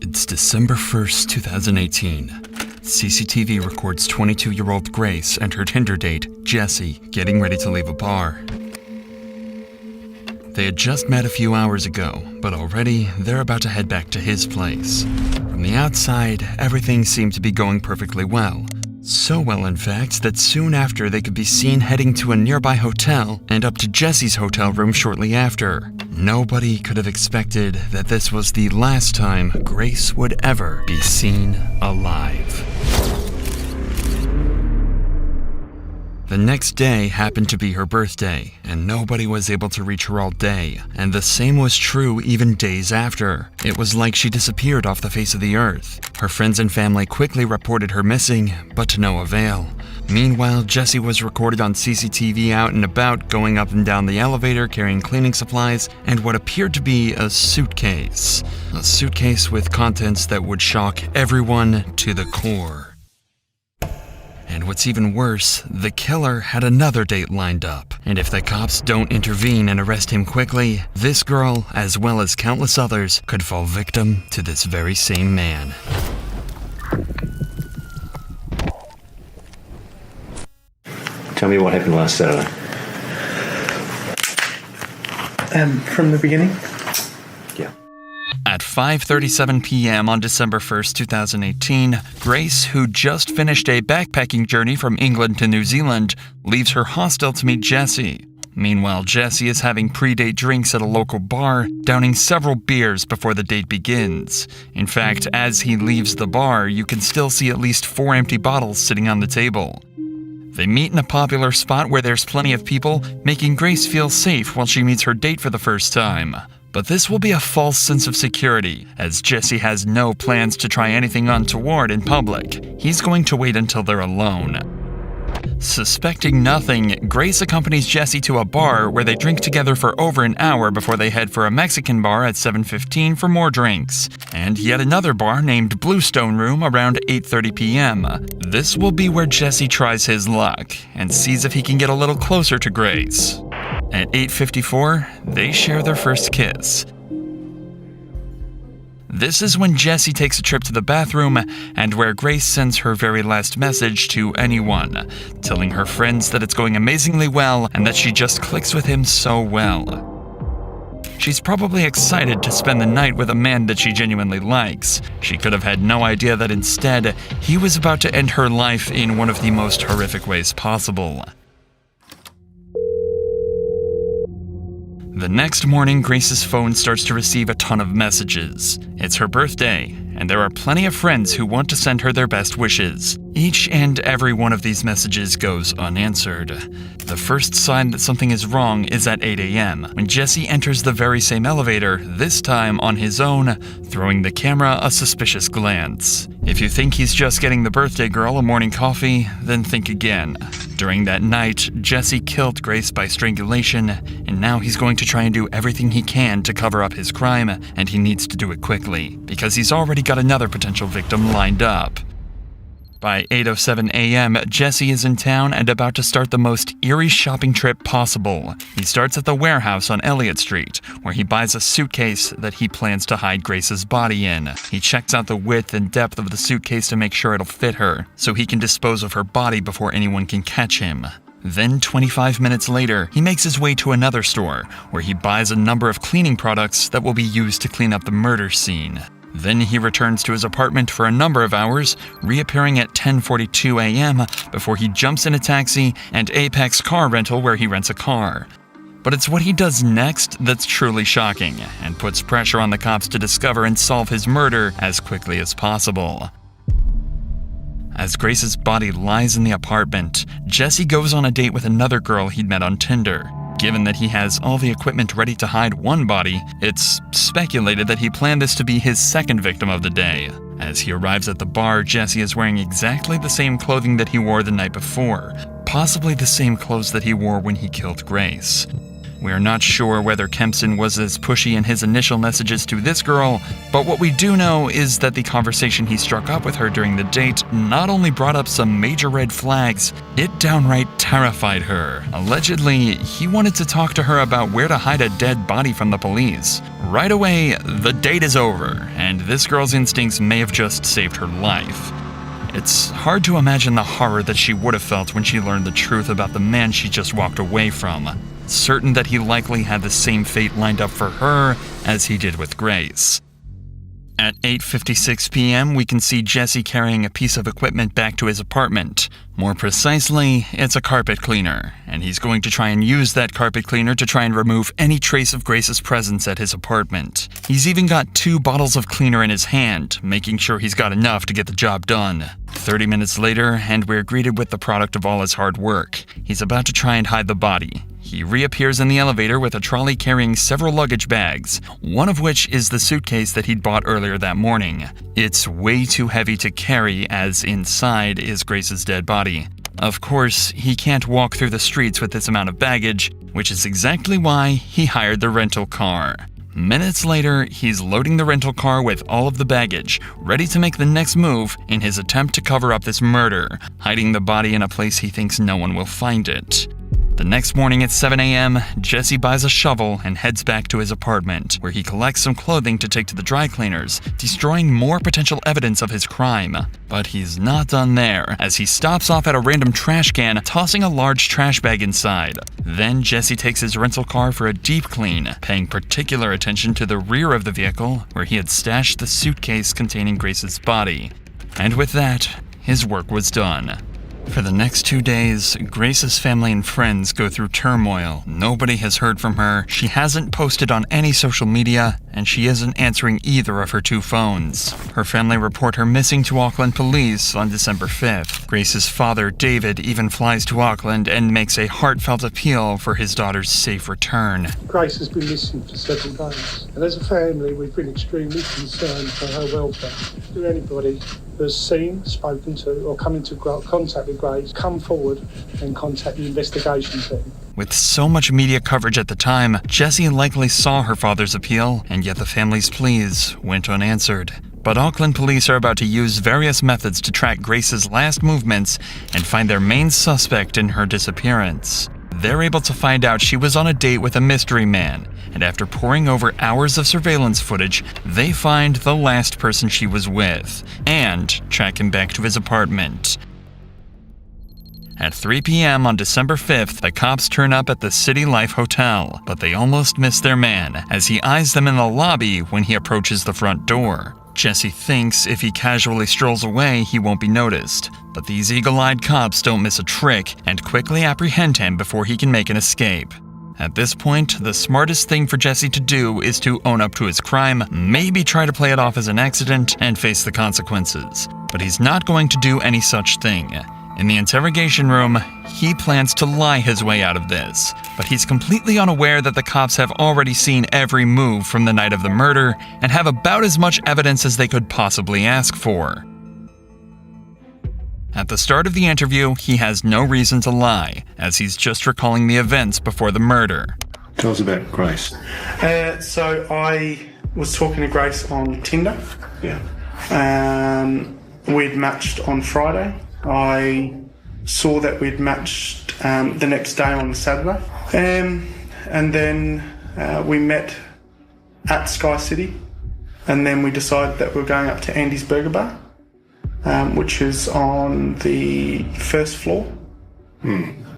It's December 1st, 2018. CCTV records 22-year-old Grace and her Tinder date, Jesse, getting ready to leave a bar. They had just met a few hours ago, but already they're about to head back to his place. From the outside, everything seemed to be going perfectly well. So well, in fact, that soon after they could be seen heading to a nearby hotel and up to Jesse's hotel room shortly after. Nobody could have expected that this was the last time Grace would ever be seen alive. The next day happened to be her birthday, and nobody was able to reach her all day, and the same was true even days after. It was like she disappeared off the face of the earth. Her friends and family quickly reported her missing, but to no avail. Meanwhile, Jesse was recorded on CCTV out and about, going up and down the elevator, carrying cleaning supplies, and what appeared to be a suitcase. A suitcase with contents that would shock everyone to the core. And what's even worse, the killer had another date lined up. And if the cops don't intervene and arrest him quickly, this girl, as well as countless others, could fall victim to this very same man. Tell me what happened last Saturday. From the beginning? Yeah. At 5:37 p.m. on December 1st, 2018, Grace, who just finished a backpacking journey from England to New Zealand, leaves her hostel to meet Jesse. Meanwhile, Jesse is having pre-date drinks at a local bar, downing several beers before the date begins. In fact, as he leaves the bar, you can still see at least 4 empty bottles sitting on the table. They meet in a popular spot where there's plenty of people, making Grace feel safe while she meets her date for the first time. But this will be a false sense of security, as Jesse has no plans to try anything untoward in public. He's going to wait until they're alone. Suspecting nothing, Grace accompanies Jesse to a bar where they drink together for over an hour before they head for a Mexican bar at 7:15 for more drinks, and yet another bar named Bluestone Room around 8:30 p.m. This will be where Jesse tries his luck and sees if he can get a little closer to Grace. At 8:54, they share their first kiss. This is when Jesse takes a trip to the bathroom and where Grace sends her very last message to anyone, telling her friends that it's going amazingly well and that she just clicks with him so well. She's probably excited to spend the night with a man that she genuinely likes. She could have had no idea that instead, he was about to end her life in one of the most horrific ways possible. The next morning, Grace's phone starts to receive a ton of messages. It's her birthday, and there are plenty of friends who want to send her their best wishes. Each and every one of these messages goes unanswered. The first sign that something is wrong is at 8 a.m. when Jesse enters the very same elevator, this time on his own, throwing the camera a suspicious glance. If you think he's just getting the birthday girl a morning coffee, then think again. During that night, Jesse killed Grace by strangulation, and now he's going to try and do everything he can to cover up his crime, and he needs to do it quickly, because he's already got another potential victim lined up. By 8:07 a.m., Jesse is in town and about to start the most eerie shopping trip possible. He starts at the warehouse on Elliott Street, where he buys a suitcase that he plans to hide Grace's body in. He checks out the width and depth of the suitcase to make sure it'll fit her, so he can dispose of her body before anyone can catch him. Then, 25 minutes later, he makes his way to another store, where he buys a number of cleaning products that will be used to clean up the murder scene. Then he returns to his apartment for a number of hours, reappearing at 10:42 a.m. before he jumps in a taxi and Apex Car Rental where he rents a car. But it's what he does next that's truly shocking, and puts pressure on the cops to discover and solve his murder as quickly as possible. As Grace's body lies in the apartment, Jesse goes on a date with another girl he'd met on Tinder. Given that he has all the equipment ready to hide one body, it's speculated that he planned this to be his second victim of the day. As he arrives at the bar, Jesse is wearing exactly the same clothing that he wore the night before, possibly the same clothes that he wore when he killed Grace. We are not sure whether Kempson was as pushy in his initial messages to this girl, but what we do know is that the conversation he struck up with her during the date not only brought up some major red flags, it downright terrified her. Allegedly, he wanted to talk to her about where to hide a dead body from the police. Right away, the date is over, and this girl's instincts may have just saved her life. It's hard to imagine the horror that she would have felt when she learned the truth about the man she just walked away from, certain that he likely had the same fate lined up for her as he did with Grace. At 8:56 p.m., we can see Jesse carrying a piece of equipment back to his apartment. More precisely, it's a carpet cleaner, and he's going to try and use that carpet cleaner to try and remove any trace of Grace's presence at his apartment. He's even got 2 bottles of cleaner in his hand, making sure he's got enough to get the job done. 30 minutes later, and we're greeted with the product of all his hard work. He's about to try and hide the body. He reappears in the elevator with a trolley carrying several luggage bags, one of which is the suitcase that he'd bought earlier that morning. It's way too heavy to carry, as inside is Grace's dead body. Of course, he can't walk through the streets with this amount of baggage, which is exactly why he hired the rental car. Minutes later, he's loading the rental car with all of the baggage, ready to make the next move in his attempt to cover up this murder, hiding the body in a place he thinks no one will find it. The next morning at 7 a.m., Jesse buys a shovel and heads back to his apartment, where he collects some clothing to take to the dry cleaners, destroying more potential evidence of his crime. But he's not done there, as he stops off at a random trash can, tossing a large trash bag inside. Then Jesse takes his rental car for a deep clean, paying particular attention to the rear of the vehicle, where he had stashed the suitcase containing Grace's body. And with that, his work was done. For the next 2 days, Grace's family and friends go through turmoil. Nobody has heard from her, she hasn't posted on any social media, and she isn't answering either of her 2 phones. Her family report her missing to Auckland police on December 5th. Grace's father, David, even flies to Auckland and makes a heartfelt appeal for his daughter's safe return. Grace has been missing for several days, and as a family, we've been extremely concerned for her welfare. To anybody who has seen, spoken to, or come into contact with Grace, come forward and contact the investigation team. With so much media coverage at the time, Jesse likely saw her father's appeal, and yet the family's pleas went unanswered. But Auckland police are about to use various methods to track Grace's last movements and find their main suspect in her disappearance. They're able to find out she was on a date with a mystery man, and after poring over hours of surveillance footage, they find the last person she was with, and track him back to his apartment. At 3 p.m. on December 5th, the cops turn up at the City Life Hotel, but they almost miss their man, as he eyes them in the lobby when he approaches the front door. Jesse thinks if he casually strolls away, he won't be noticed. But these eagle-eyed cops don't miss a trick and quickly apprehend him before he can make an escape. At this point, the smartest thing for Jesse to do is to own up to his crime, maybe try to play it off as an accident, and face the consequences. But he's not going to do any such thing. In the interrogation room, he plans to lie his way out of this, but he's completely unaware that the cops have already seen every move from the night of the murder and have about as much evidence as they could possibly ask for. At the start of the interview, he has no reason to lie, as he's just recalling the events before the murder. Tell us about Grace. So I was talking to Grace on Tinder. Yeah. We'd matched on Friday. I saw that we'd matched the next day on Saturday. And then we met at Sky City. And then we decided that we were going up to Andy's Burger Bar, which is on the first floor.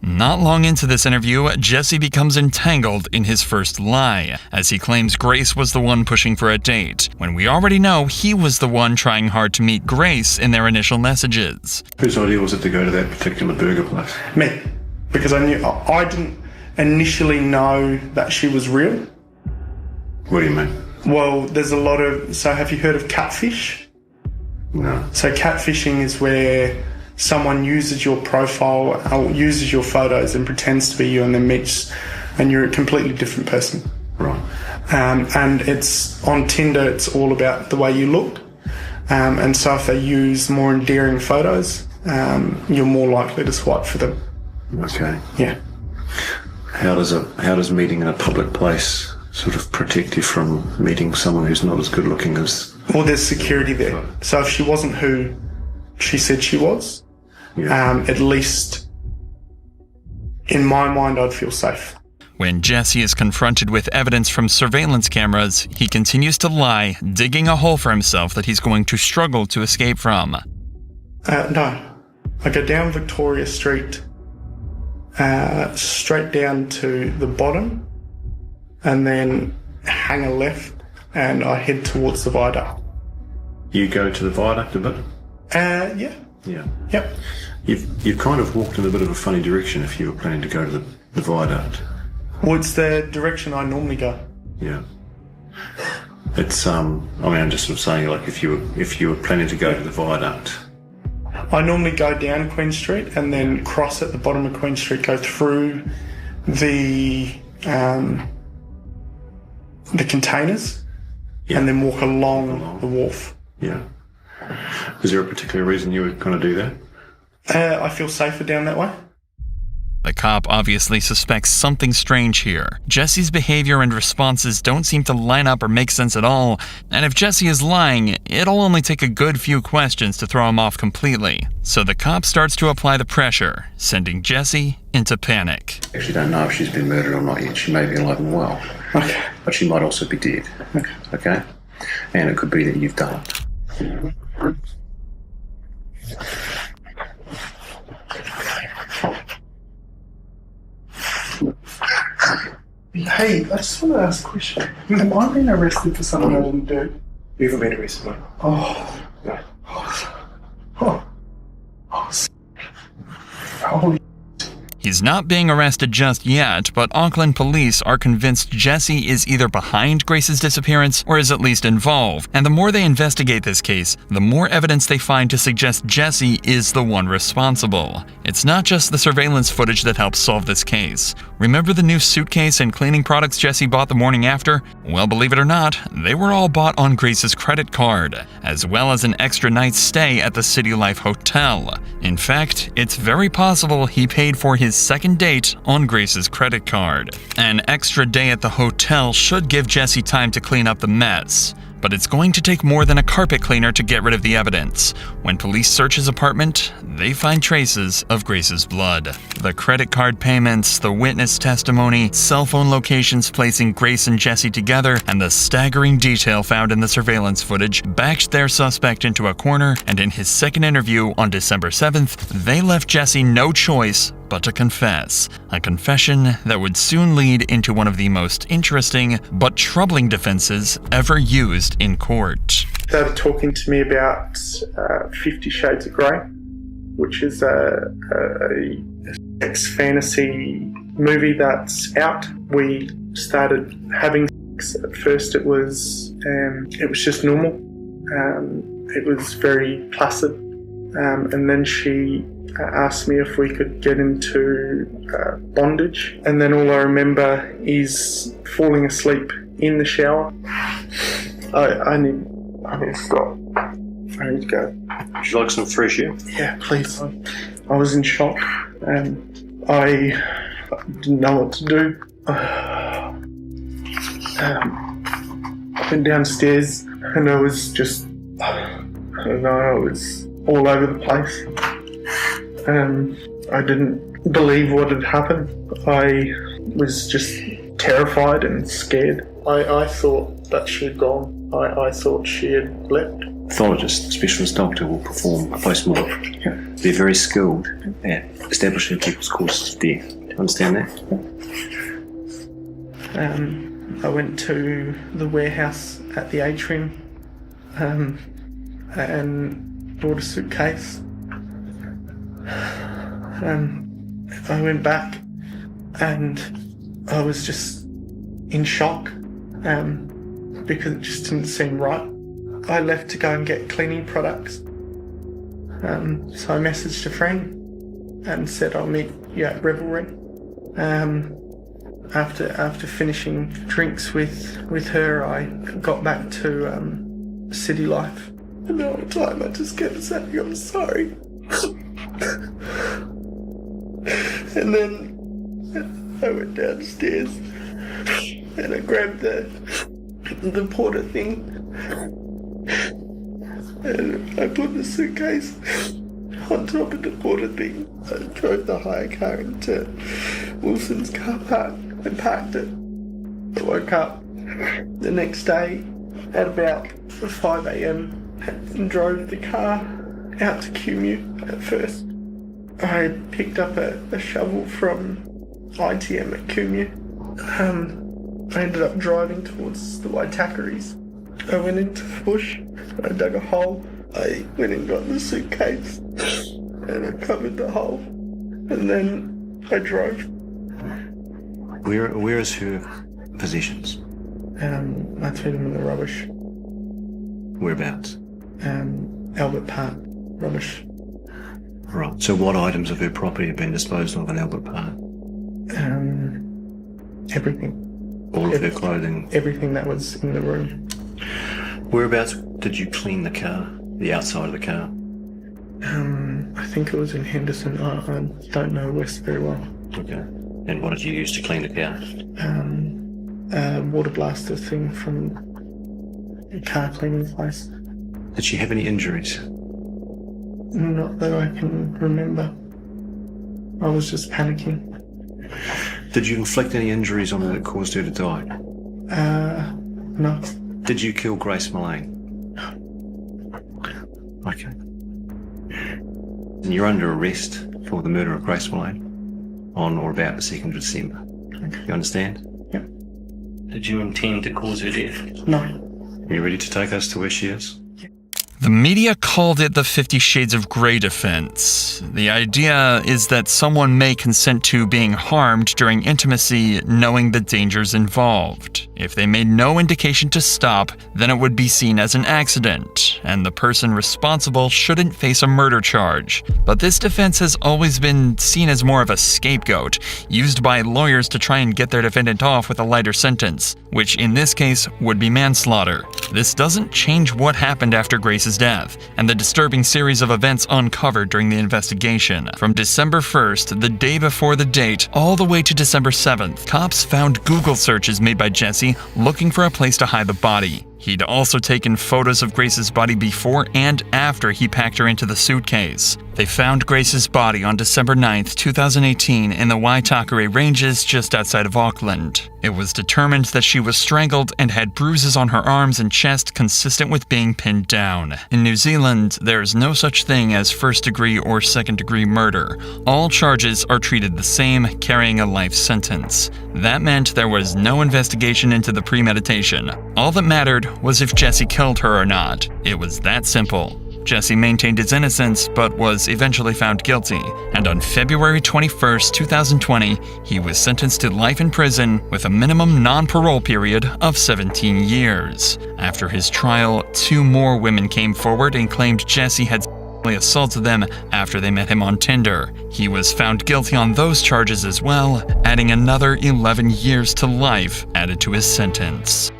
Not long into this interview, Jesse becomes entangled in his first lie, as he claims Grace was the one pushing for a date, when we already know he was the one trying hard to meet Grace in their initial messages. Whose idea was it to go to that particular burger place? Me. Because I didn't initially know that she was real. What do you mean? Well, there's a lot of... So have you heard of catfish? No. So catfishing is where someone uses your profile or uses your photos and pretends to be you and then meets and you're a completely different person. Right. And it's on Tinder, it's all about the way you look. And so if they use more endearing photos, you're more likely to swipe for them. Okay. Yeah. How does meeting in a public place sort of protect you from meeting someone who's not as good looking as... Well, there's security there. So if she wasn't who she said she was, Yeah. at least in my mind, I'd feel safe. When Jesse is confronted with evidence from surveillance cameras, he continues to lie, digging a hole for himself that he's going to struggle to escape from. No. I go down Victoria Street, straight down to the bottom, and then hang a left, and I head towards the viaduct. You go to the viaduct a bit? Yeah. Yeah. Yep. You've kind of walked in a bit of a funny direction if you were planning to go to the viaduct. Well, it's the direction I normally go. Yeah. It's I'm just sort of saying, like, if you were planning to go to the viaduct. I normally go down Queen Street and then cross at the bottom of Queen Street, go through the containers, Yeah. and then walk along the wharf. Yeah. Is there a particular reason you would kind of do that? I feel safer down that way. The cop obviously suspects something strange here. Jesse's behavior and responses don't seem to line up or make sense at all, and if Jesse is lying, it'll only take a good few questions to throw him off completely. So the cop starts to apply the pressure, sending Jesse into panic. Actually don't know if she's been murdered or not yet. She may be alive and well. Okay. But she might also be dead. Okay? And it could be that you've done it. Hey, I just want to ask a question. Am I being arrested for something I didn't do? You haven't been arrested, mate. Oh. No. Holy. He's not being arrested just yet, but Auckland police are convinced Jesse is either behind Grace's disappearance or is at least involved, and the more they investigate this case, the more evidence they find to suggest Jesse is the one responsible. It's not just the surveillance footage that helps solve this case. Remember the new suitcase and cleaning products Jesse bought the morning after? Well, believe it or not, they were all bought on Grace's credit card, as well as an extra night's stay at the City Life Hotel. In fact, it's very possible he paid for his second date on Grace's credit card. An extra day at the hotel should give Jesse time to clean up the mess, but it's going to take more than a carpet cleaner to get rid of the evidence. When police search his apartment, they find traces of Grace's blood. The credit card payments, the witness testimony, cell phone locations placing Grace and Jesse together, and the staggering detail found in the surveillance footage backed their suspect into a corner, and in his second interview on December 7th, they left Jesse no choice but to confess. A confession that would soon lead into one of the most interesting but troubling defenses ever used in court. Started talking to me about 50 Shades of Grey, which is a sex fantasy movie that's out. We started having sex. At first it was just normal. It was very placid. And then she asked me if we could get into bondage. And then all I remember is falling asleep in the shower. I need to stop. I need to go. Would you like some fresh air? Yeah, please. I was in shock and I didn't know what to do. I went downstairs and I was just, I don't know, I was all over the place. I didn't believe what had happened. I was just terrified and scared. I thought that she had gone. I thought she had left. Pathologist, specialist doctor will perform a post-mortem. Yeah. They're very skilled at establishing people's causes of death. Do you understand that? I went to the warehouse at the atrium and bought a suitcase. I went back and I was just in shock because it just didn't seem right. I left to go and get cleaning products. So I messaged a friend and said I'll meet you at Revelry. After finishing drinks with her, I got back to City Life. And the whole time I just kept saying, I'm sorry. And then I went downstairs and I grabbed the porter thing and I put the suitcase on top of the porter thing. I drove the hire car into Wilson's car park I parked it. I woke up the next day at about 5 a.m. and drove the car out to Cumu at first. I picked up a shovel from ITM at Cumu. I ended up driving towards the Waitakaries. I went into the bush, I dug a hole, I went and got the suitcase and I covered the hole, and then I drove. Where is her possessions? I threw them in the rubbish. Whereabouts? Albert Park rubbish. Right. So what items of her property have been disposed of in Albert Park? Everything. All of her clothing? Everything that was in the room. Whereabouts did you clean the car? The outside of the car? I think it was in Henderson. I don't know West very well. Okay. And what did you use to clean the car? A water blaster thing from a car cleaning place. Did she have any injuries? Not that I can remember. I was just panicking. Did you inflict any injuries on her that caused her to die? No. Did you kill Grace Millane? Okay. And you're under arrest for the murder of Grace Millane on or about the 2nd of December. Okay. You understand? Yep. Did you intend to cause her death? No. Are you ready to take us to where she is? The media called it the 50 Shades of Grey defense. The idea is that someone may consent to being harmed during intimacy knowing the dangers involved. If they made no indication to stop, then it would be seen as an accident, and the person responsible shouldn't face a murder charge. But this defense has always been seen as more of a scapegoat, used by lawyers to try and get their defendant off with a lighter sentence, which in this case would be manslaughter. This doesn't change what happened after Grace's death, and the disturbing series of events uncovered during the investigation. From December 1st, the day before the date, all the way to December 7th, cops found Google searches made by Jesse looking for a place to hide the body. He'd also taken photos of Grace's body before and after he packed her into the suitcase. They found Grace's body on December 9th, 2018 in the Waitakere Ranges just outside of Auckland. It was determined that she was strangled and had bruises on her arms and chest consistent with being pinned down. In New Zealand, there's no such thing as first-degree or second-degree murder. All charges are treated the same, carrying a life sentence. That meant there was no investigation into the premeditation. All that mattered was if Jesse killed her or not. It was that simple. Jesse maintained his innocence, but was eventually found guilty, and on February 21st, 2020, he was sentenced to life in prison with a minimum non-parole period of 17 years. After his trial, 2 more women came forward and claimed Jesse had sexually assaulted them after they met him on Tinder. He was found guilty on those charges as well, adding another 11 years to life added to his sentence.